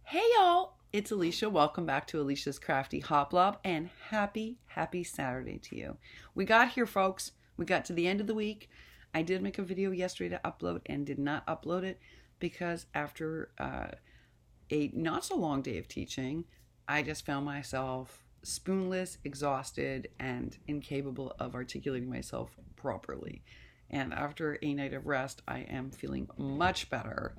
Hey y'all, it's Alicia. Welcome back to Alicia's Crafty Hoplob and happy Saturday to you. We got here, folks. We got to the end of the week. I did make a video yesterday to upload and did not upload it because after a not so long day of teaching, I just found myself spoonless, exhausted, and incapable of articulating myself properly. And after a night of rest, I am feeling much better.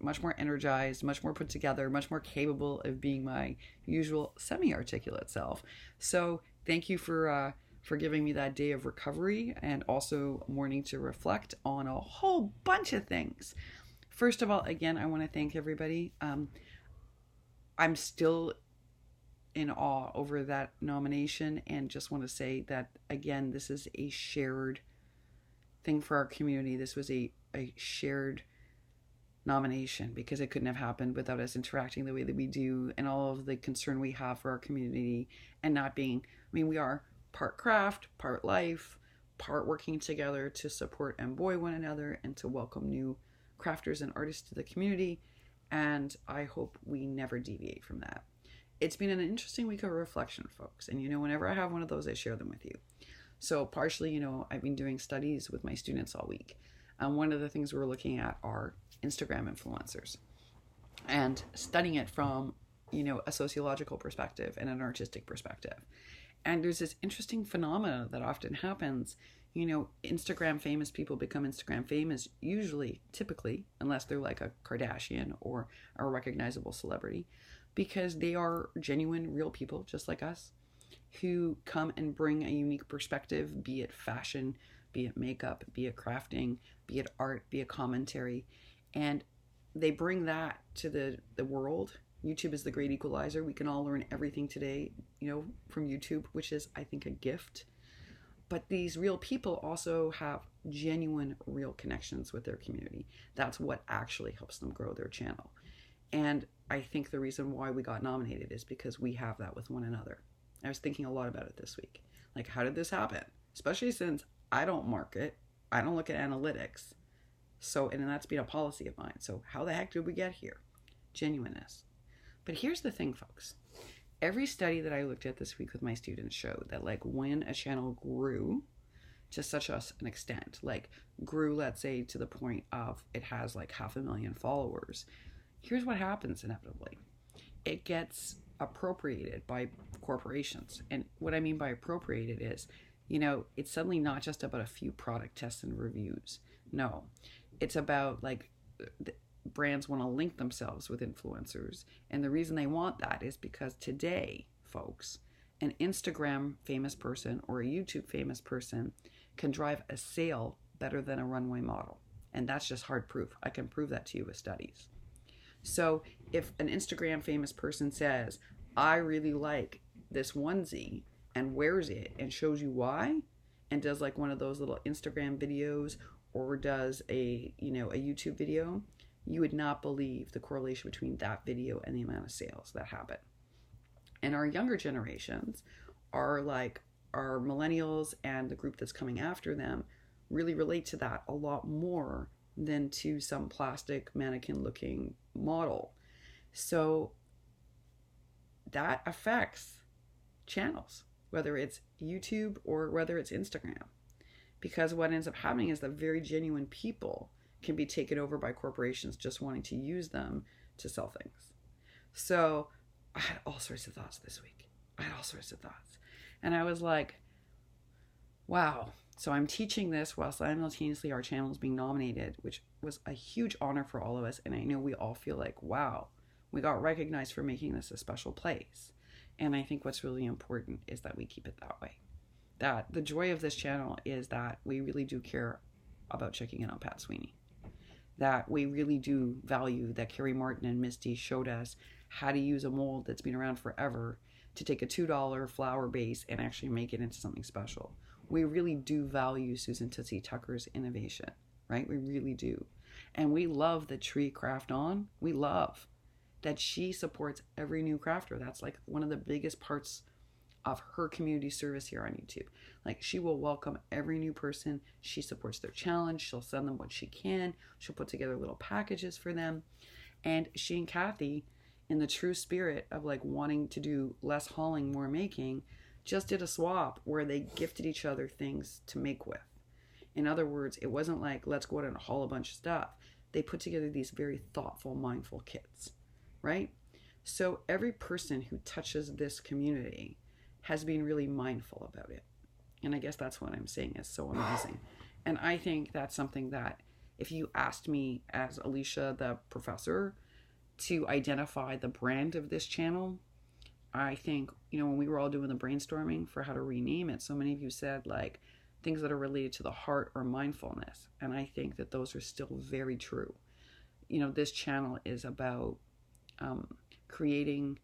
Much more energized, much more put together, much more capable of being my usual semi-articulate self. So thank you for giving me that day of recovery and also morning to reflect on a whole bunch of things. First of all, again, I want to thank everybody. I'm still in awe over that nomination and just want to say that, again, this is a shared thing for our community. This was a shared nomination because it couldn't have happened without us interacting the way that we do and all of the concern we have for our community and not being, we are part craft, part life, part working together to support and buoy one another and to welcome new crafters and artists to the community. And I hope we never deviate from that. It's been an interesting week of reflection, folks. And whenever I have one of those, I share them with you. So partially, I've been doing studies with my students all week. And one of the things we're looking at are Instagram influencers and studying it from, a sociological perspective and an artistic perspective. And there's this interesting phenomena that often happens. Instagram famous people become Instagram famous typically, unless they're like a Kardashian or a recognizable celebrity, because they are genuine, real people just like us who come and bring a unique perspective, be it fashion, be it makeup, be it crafting, be it art, be it commentary. And they bring that to the world. YouTube is the great equalizer. We can all learn everything today, from YouTube, which is, I think, a gift. But these real people also have genuine, real connections with their community. That's what actually helps them grow their channel. And I think the reason why we got nominated is because we have that with one another. I was thinking a lot about it this week. Like, how did this happen? Especially since I don't market. I don't look at analytics. So, and that's been a policy of mine. So how the heck did we get here? Genuineness. But here's the thing, folks. Every study that I looked at this week with my students showed that when a channel grew to such an extent, grew, let's say, to the point of it has 500,000 followers, here's what happens inevitably. It gets appropriated by corporations. And what I mean by appropriated is, it's suddenly not just about a few product tests and reviews. No, it's about brands want to link themselves with influencers. And the reason they want that is because today, folks, an Instagram famous person or a YouTube famous person can drive a sale better than a runway model. And that's just hard proof. I can prove that to you with studies. So if an Instagram famous person says, I really like this onesie, and wears it and shows you why, and does one of those little Instagram videos or does a YouTube video, you would not believe the correlation between that video and the amount of sales that happen. And our younger generations are our millennials and the group that's coming after them really relate to that a lot more than to some plastic mannequin looking model. So that affects channels, whether it's YouTube or whether it's Instagram. Because what ends up happening is that very genuine people can be taken over by corporations just wanting to use them to sell things. So I had all sorts of thoughts this week. And I was like, wow. So I'm teaching this while simultaneously our channel is being nominated, which was a huge honor for all of us. And I know we all feel like, wow, we got recognized for making this a special place. And I think what's really important is that we keep it that way. That the joy of this channel is that we really do care about checking in on Pat Sweeney. That we really do value that Carrie Martin and Misty showed us how to use a mold that's been around forever to take a $2 flower base and actually make it into something special. We really do value Susan Tootsie Tucker's innovation, right? We really do. And we love that Tree Craft On. We love that she supports every new crafter. That's one of the biggest parts of her community service here on YouTube. She will welcome every new person. She supports their challenge. She'll send them what she can. She'll put together little packages for them. And she and Kathy, in the true spirit of like wanting to do less hauling, more making, just did a swap where they gifted each other things to make with. In other words, it wasn't like, let's go out and haul a bunch of stuff. They put together these very thoughtful, mindful kits, right? So every person who touches this community has been really mindful about it. And I guess that's what I'm saying is so amazing. And I think that's something that if you asked me as Alicia, the professor, to identify the brand of this channel, I think, when we were all doing the brainstorming for how to rename it, so many of you said like things that are related to the heart or mindfulness. And I think that those are still very true. This channel is about creating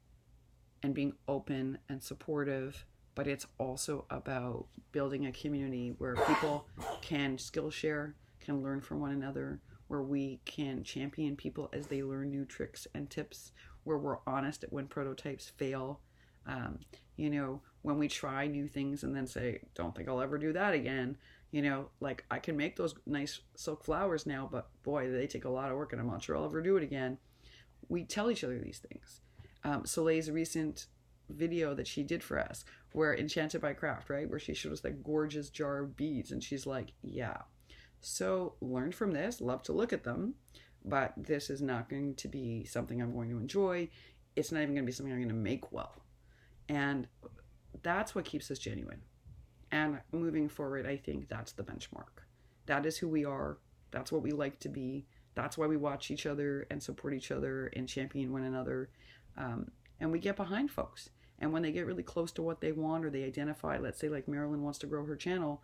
and being open and supportive, but it's also about building a community where people can skill share, can learn from one another, where we can champion people as they learn new tricks and tips, where we're honest when prototypes fail. When we try new things and then say, don't think I'll ever do that again. Like I can make those nice silk flowers now, but boy, they take a lot of work and I'm not sure I'll ever do it again. We tell each other these things. Soleil's recent video that she did for us, where Enchanted by Craft, right? Where she showed us that gorgeous jar of beads and she's like, yeah. So learn from this, love to look at them, but this is not going to be something I'm going to enjoy. It's not even going to be something I'm going to make well. And that's what keeps us genuine. And moving forward, I think that's the benchmark. That is who we are. That's what we like to be. That's why we watch each other and support each other and champion one another. And we get behind folks. And when they get really close to what they want or they identify, let's say like Marilyn wants to grow her channel,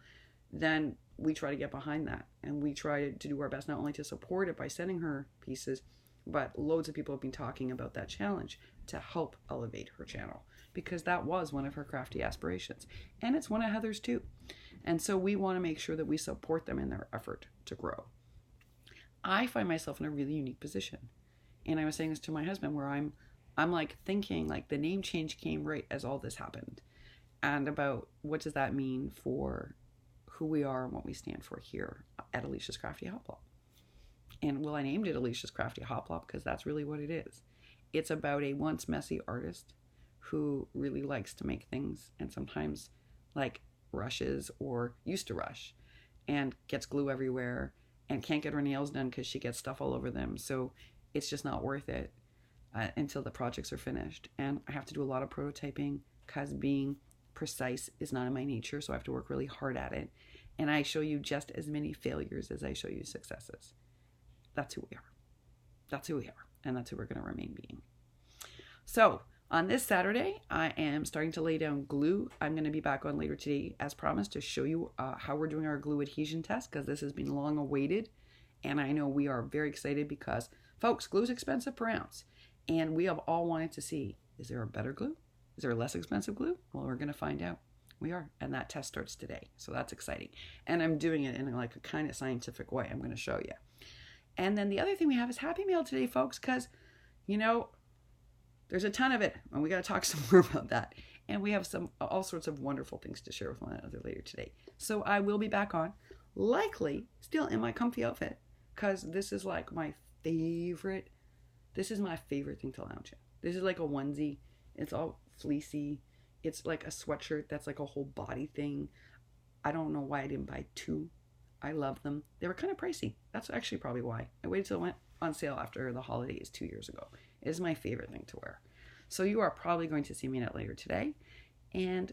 then we try to get behind that. And we try to do our best not only to support it by sending her pieces, but loads of people have been talking about that challenge to help elevate her channel, because that was one of her crafty aspirations. And it's one of Heather's too. And so we want to make sure that we support them in their effort to grow. I find myself in a really unique position. And I was saying this to my husband, where I'm like thinking like the name change came right as all this happened, and about what does that mean for who we are and what we stand for here at Alicia's Crafty Hoplop. And I named it Alicia's Crafty Hoplop because that's really what it is. It's about a once messy artist who really likes to make things and sometimes like rushes or used to rush and gets glue everywhere and can't get her nails done because she gets stuff all over them. So it's just not worth it until the projects are finished. And I have to do a lot of prototyping because being precise is not in my nature. So I have to work really hard at it. And I show you just as many failures as I show you successes. That's who we are. That's who we are. And that's who we're going to remain being. So on this Saturday, I am starting to lay down glue. I'm going to be back on later today, as promised, to show you how we're doing our glue adhesion test, because this has been long awaited. And I know we are very excited because, folks, glue is expensive per ounce. And we have all wanted to see, is there a better glue? Is there a less expensive glue? Well, we're going to find out. We are. And that test starts today. So that's exciting. And I'm doing it in like a kind of scientific way. I'm going to show you. And then the other thing we have is Happy Mail today, folks, because, there's a ton of it. And we got to talk some more about that. And we have all sorts of wonderful things to share with one another later today. So I will be back on, likely still in my comfy outfit, because this is like my favorite. This is my favorite thing to lounge in. This is like a onesie. It's all fleecy. It's like a sweatshirt that's like a whole body thing. I don't know why I didn't buy two. I love them. They were kind of pricey. That's actually probably why. I waited till it went on sale after the holidays 2 years ago. It is my favorite thing to wear. So you are probably going to see me in it later today. And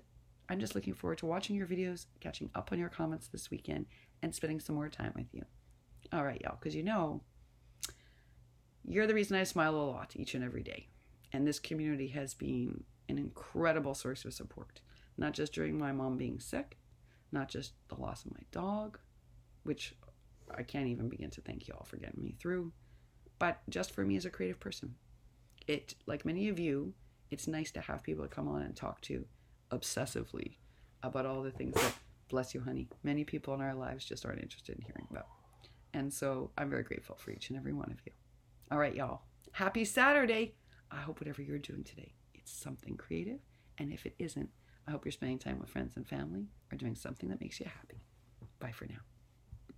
I'm just looking forward to watching your videos, catching up on your comments this weekend, and spending some more time with you. All right, y'all, because you're the reason I smile a lot each and every day. And this community has been an incredible source of support. Not just during my mom being sick, not just the loss of my dog, which I can't even begin to thank you all for getting me through, but just for me as a creative person. Like many of you, it's nice to have people to come on and talk to obsessively about all the things that, bless you, honey, many people in our lives just aren't interested in hearing about. And so I'm very grateful for each and every one of you. All right, y'all. Happy Saturday. I hope whatever you're doing today, it's something creative. And if it isn't, I hope you're spending time with friends and family or doing something that makes you happy. Bye for now.